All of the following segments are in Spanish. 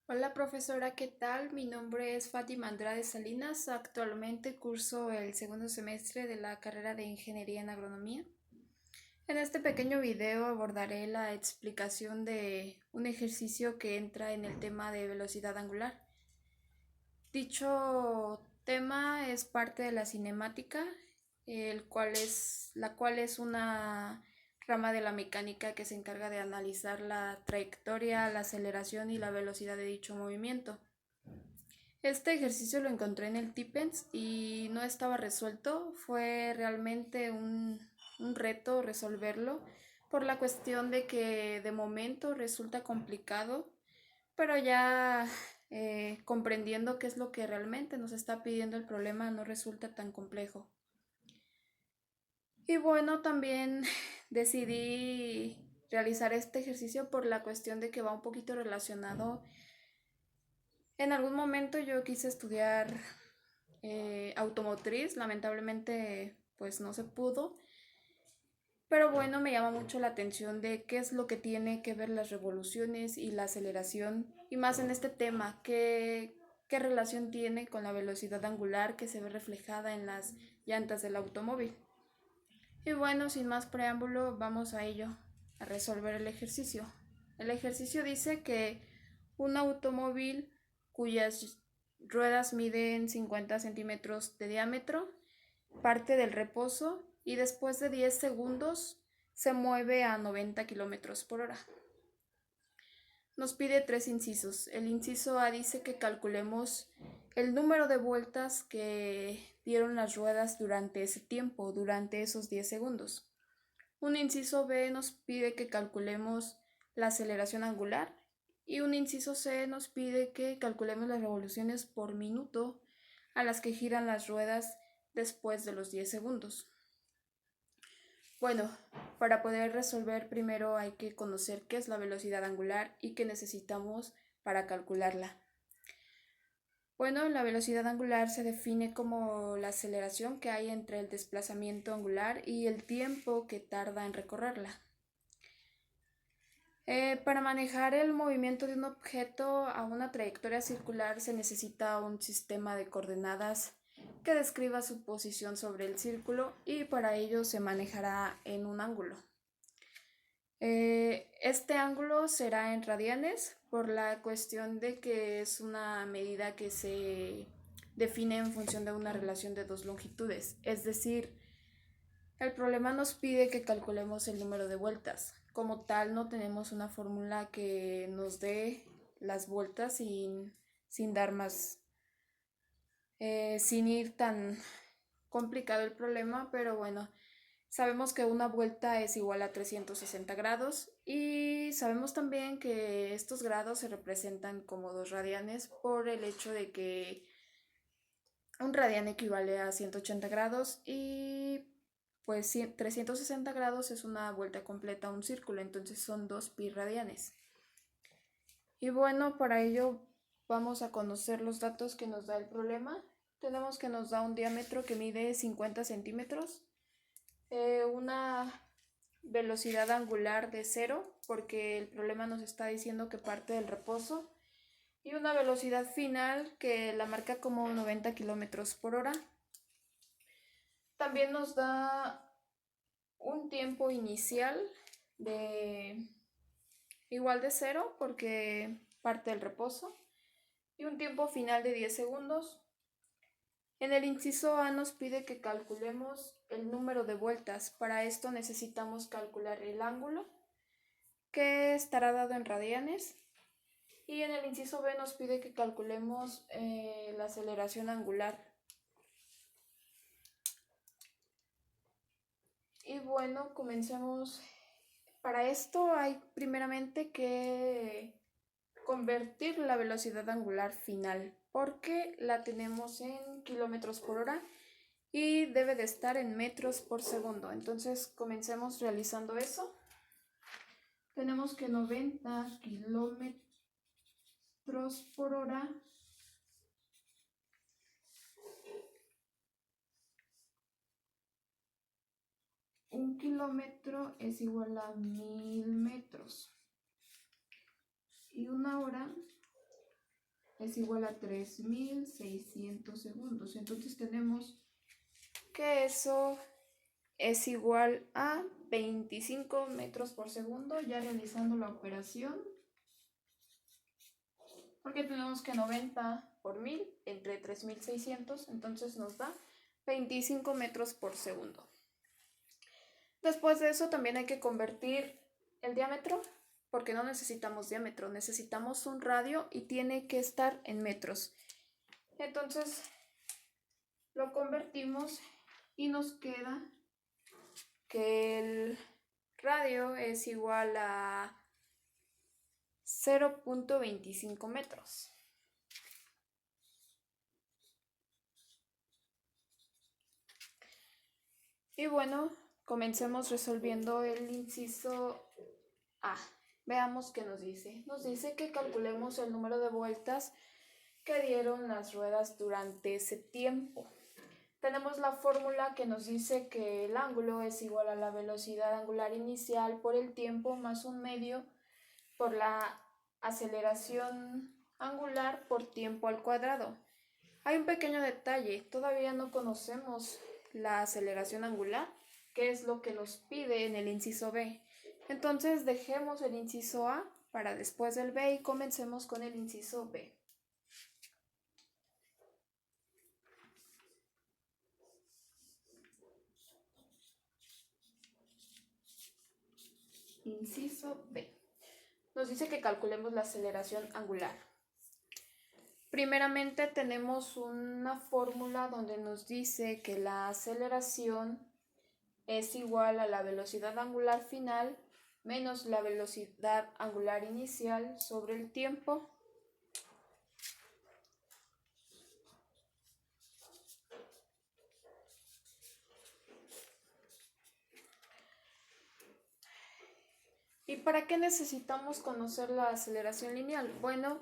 Hola profesora, ¿qué tal? Mi nombre es Fátima Andrade Salinas. Actualmente curso el segundo semestre de la carrera de Ingeniería en Agronomía. En este pequeño video abordaré la explicación de un ejercicio que entra en el tema de velocidad angular. Dicho tema es parte de la cinemática, la cual es una rama de la mecánica que se encarga de analizar la trayectoria, la aceleración y la velocidad de dicho movimiento. Este ejercicio lo encontré en el Tipens y no estaba resuelto. Fue realmente un reto resolverlo por la cuestión de que de momento resulta complicado, pero ya comprendiendo qué es lo que realmente nos está pidiendo el problema no resulta tan complejo. Y bueno, también decidí realizar este ejercicio por la cuestión de que va un poquito relacionado. En algún momento yo quise estudiar automotriz, lamentablemente pues no se pudo, pero bueno, me llama mucho la atención de qué es lo que tiene que ver las revoluciones y la aceleración, y más en este tema, qué relación tiene con la velocidad angular que se ve reflejada en las llantas del automóvil. Y bueno, sin más preámbulo, vamos a ello, a resolver el ejercicio. El ejercicio dice que un automóvil cuyas ruedas miden 50 centímetros de diámetro parte del reposo y después de 10 segundos se mueve a 90 kilómetros por hora. Nos pide tres incisos. El inciso A dice que calculemos el número de vueltas que dieron las ruedas durante ese tiempo, durante esos 10 segundos. Un inciso B nos pide que calculemos la aceleración angular y un inciso C nos pide que calculemos las revoluciones por minuto a las que giran las ruedas después de los 10 segundos. Bueno, para poder resolver primero hay que conocer qué es la velocidad angular y qué necesitamos para calcularla. Bueno, la velocidad angular se define como la aceleración que hay entre el desplazamiento angular y el tiempo que tarda en recorrerla. Para manejar el movimiento de un objeto a una trayectoria circular se necesita un sistema de coordenadas que describa su posición sobre el círculo y para ello se manejará en un ángulo. Este ángulo será en radianes por la cuestión de que es una medida que se define en función de una relación de dos longitudes, es decir, el problema nos pide que calculemos el número de vueltas. Como tal, no tenemos una fórmula que nos dé las vueltas sin dar más, sin ir tan complicado el problema, pero bueno, sabemos que una vuelta es igual a 360 grados y sabemos también que estos grados se representan como 2 radianes por el hecho de que un radián equivale a 180 grados y pues 360 grados es una vuelta completa a un círculo, entonces son 2 pi radianes. Y bueno, para ello vamos a conocer los datos que nos da el problema. Tenemos que nos da un diámetro que mide 50 centímetros, una velocidad angular de 0, porque el problema nos está diciendo que parte del reposo, y una velocidad final que la marca como 90 kilómetros por hora. También nos da un tiempo inicial de igual de 0 porque parte del reposo y un tiempo final de 10 segundos. En el inciso A nos pide que calculemos el número de vueltas. Para esto necesitamos calcular el ángulo, que estará dado en radianes. Y en el inciso B nos pide que calculemos la aceleración angular. Y bueno, comencemos. Para esto hay primeramente que convertir la velocidad angular final, porque la tenemos en kilómetros por hora y debe de estar en metros por segundo. Entonces comencemos realizando eso. Tenemos que 90 kilómetros por hora un kilómetro es igual a 1000 metros y una hora es igual a 3600 segundos. Entonces tenemos que eso es igual a 25 metros por segundo, ya realizando la operación, porque tenemos que 90 por 1000 entre 3600, entonces nos da 25 metros por segundo. Después de eso también hay que convertir el diámetro, porque no necesitamos diámetro, necesitamos un radio y tiene que estar en metros. Entonces lo convertimos y nos queda que el radio es igual a 0.25 metros. Y bueno, comencemos resolviendo el inciso A. Veamos qué nos dice. Nos dice que calculemos el número de vueltas que dieron las ruedas durante ese tiempo. Tenemos la fórmula que nos dice que el ángulo es igual a la velocidad angular inicial por el tiempo más un medio por la aceleración angular por tiempo al cuadrado. Hay un pequeño detalle, todavía no conocemos la aceleración angular, que es lo que nos pide en el inciso B. Entonces dejemos el inciso A para después del B y comencemos con el inciso B. Inciso B. Nos dice que calculemos la aceleración angular. Primeramente tenemos una fórmula donde nos dice que la aceleración es igual a la velocidad angular final menos la velocidad angular inicial sobre el tiempo ¿Y para qué necesitamos conocer la aceleración lineal? Bueno,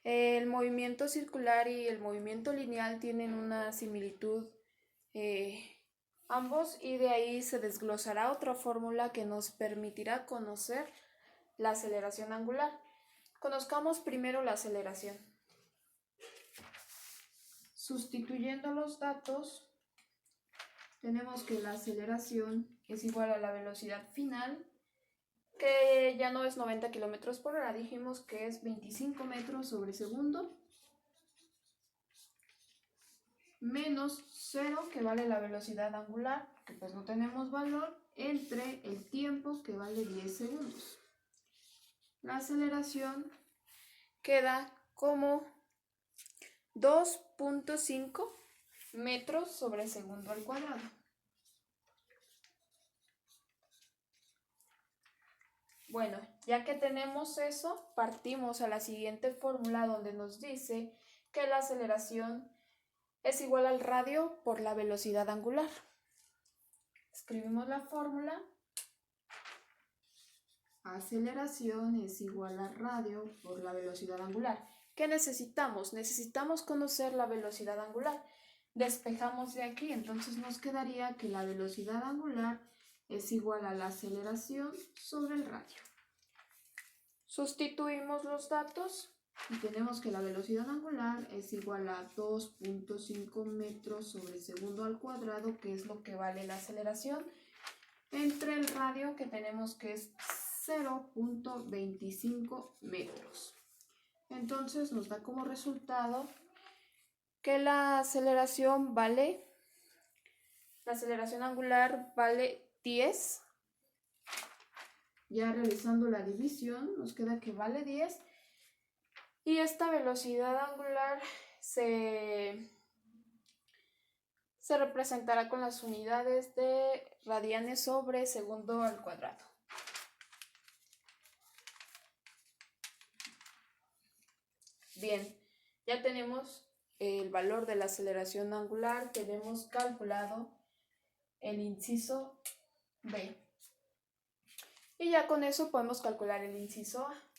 el movimiento circular y el movimiento lineal tienen una similitud ambos, y de ahí se desglosará otra fórmula que nos permitirá conocer la aceleración angular. Conozcamos primero la aceleración. Sustituyendo los datos, tenemos que la aceleración es igual a la velocidad final, que ya no es 90 kilómetros por hora, dijimos que es 25 metros sobre segundo, menos 0, que vale la velocidad angular, que pues no tenemos valor, entre el tiempo, que vale 10 segundos. La aceleración queda como 2.5 metros sobre segundo al cuadrado. Bueno, ya que tenemos eso, partimos a la siguiente fórmula donde nos dice que la aceleración es igual al radio por la velocidad angular. Escribimos la fórmula. Aceleración es igual a radio por la velocidad angular. ¿Qué necesitamos? Necesitamos conocer la velocidad angular. Despejamos de aquí, entonces nos quedaría que la velocidad angular es igual a la aceleración sobre el radio. Sustituimos los datos y tenemos que la velocidad angular es igual a 2.5 metros sobre segundo al cuadrado, que es lo que vale la aceleración, entre el radio, que tenemos que es 0.25 metros. Entonces nos da como resultado que la aceleración angular vale 10. Ya realizando la división nos queda que vale 10, y esta velocidad angular se representará con las unidades de radianes sobre segundo al cuadrado. Bien, ya tenemos el valor de la aceleración angular, tenemos calculado el inciso B. Y ya con eso podemos calcular el inciso A.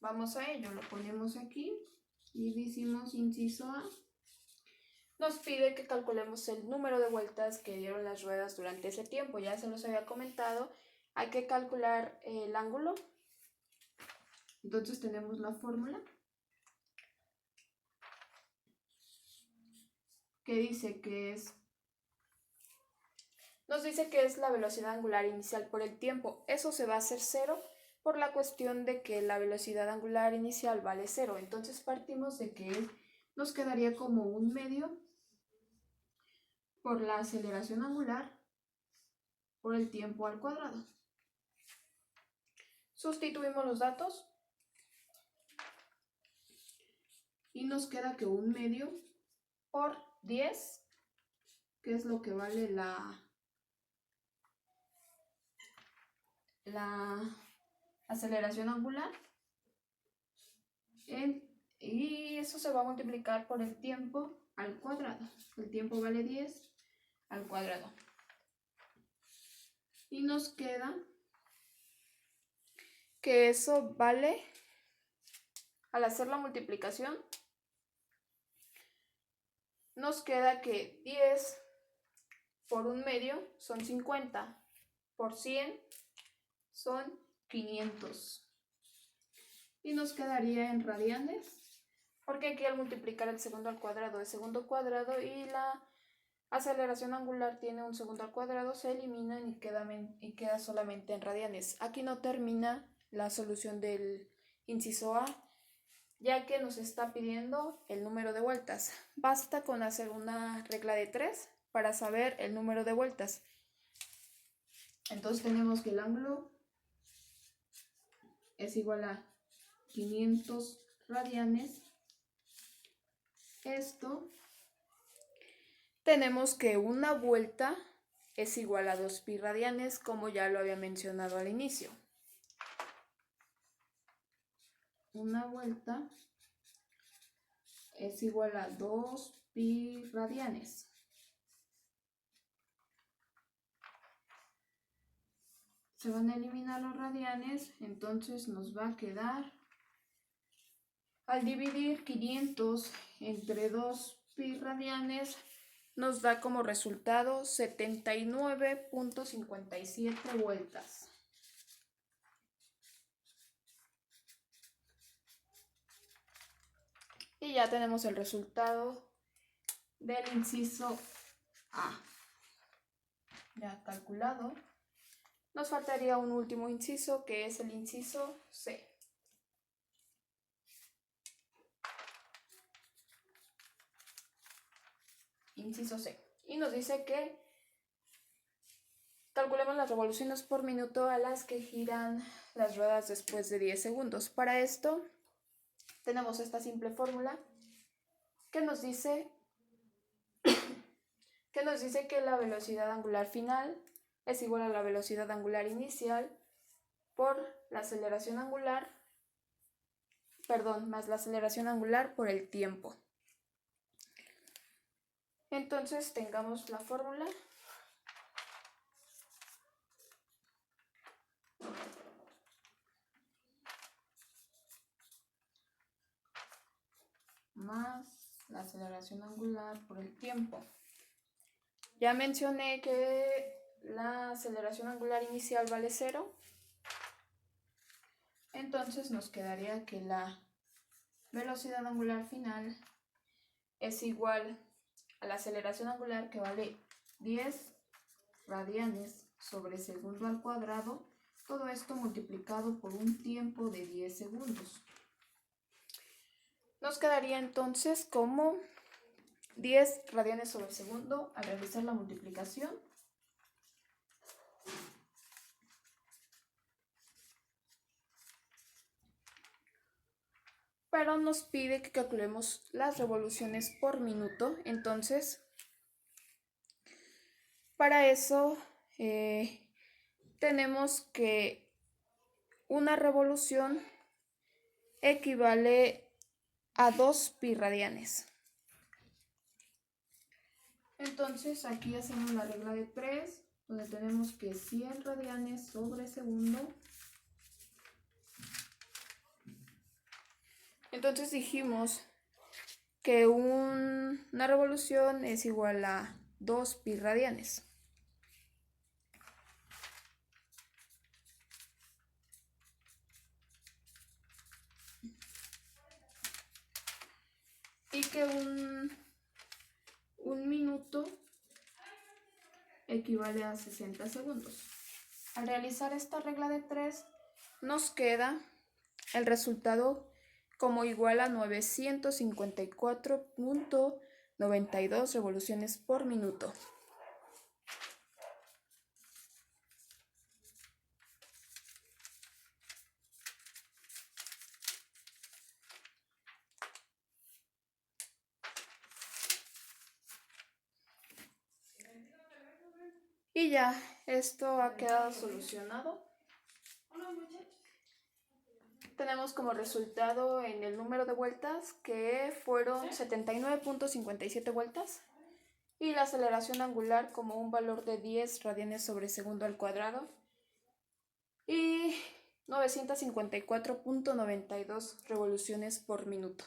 Vamos a ello, lo ponemos aquí y decimos inciso A. Nos pide que calculemos el número de vueltas que dieron las ruedas durante ese tiempo. Ya se los había comentado, hay que calcular el ángulo Entonces tenemos la fórmula que dice que nos dice que es la velocidad angular inicial por el tiempo. Eso se va a hacer 0 por la cuestión de que la velocidad angular inicial vale 0. Entonces partimos de que nos quedaría como 1/2 por la aceleración angular por el tiempo al cuadrado. Sustituimos los datos y nos queda que 1/2 por 10, que es lo que vale la aceleración angular, y eso se va a multiplicar por el tiempo al cuadrado. El tiempo vale 10 al cuadrado. Y nos queda que eso vale, al hacer la multiplicación, nos queda que 10 por 1/2 son 50, por 100 son 500. Y nos quedaría en radianes, porque aquí al multiplicar el segundo al cuadrado es segundo cuadrado y la aceleración angular tiene un segundo al cuadrado, se eliminan y queda solamente en radianes. Aquí no termina la solución del inciso A, ya que nos está pidiendo el número de vueltas. Basta con hacer una regla de 3 para saber el número de vueltas. Entonces tenemos que el ángulo es igual a 500 radianes. Esto tenemos que una vuelta es igual a 2pi radianes, como ya lo había mencionado al inicio. Una vuelta es igual a 2pi radianes. Se van a eliminar los radianes, entonces nos va a quedar, al dividir 500 entre 2pi radianes, nos da como resultado 79.57 vueltas. Y ya tenemos el resultado del inciso A. Ya calculado. Nos faltaría un último inciso, que es el inciso C. Inciso C. Y nos dice que calculemos las revoluciones por minuto a las que giran las ruedas después de 10 segundos. Para esto tenemos esta simple fórmula que nos dice que la velocidad angular final es igual a la velocidad angular inicial por la aceleración angular, más la aceleración angular por el tiempo. Entonces tengamos la fórmula. Más la aceleración angular por el tiempo. Ya mencioné que la aceleración angular inicial vale 0. Entonces nos quedaría que la velocidad angular final es igual a la aceleración angular, que vale 10 radianes sobre segundo al cuadrado. Todo esto multiplicado por un tiempo de 10 segundos. Nos quedaría entonces como 10 radianes sobre segundo al realizar la multiplicación. Pero nos pide que calculemos las revoluciones por minuto. Entonces, para eso tenemos que una revolución equivale a 2pi radianes. Entonces aquí hacemos la regla de 3, donde tenemos que 100 radianes sobre segundo. Entonces dijimos que una revolución es igual a 2pi radianes. que un minuto equivale a 60 segundos. Al realizar esta regla de 3, nos queda el resultado como igual a 954.92 revoluciones por minuto. Y ya, esto ha quedado solucionado. Tenemos como resultado en el número de vueltas que fueron 79.57 vueltas y la aceleración angular como un valor de 10 radianes sobre segundo al cuadrado y 954.92 revoluciones por minuto.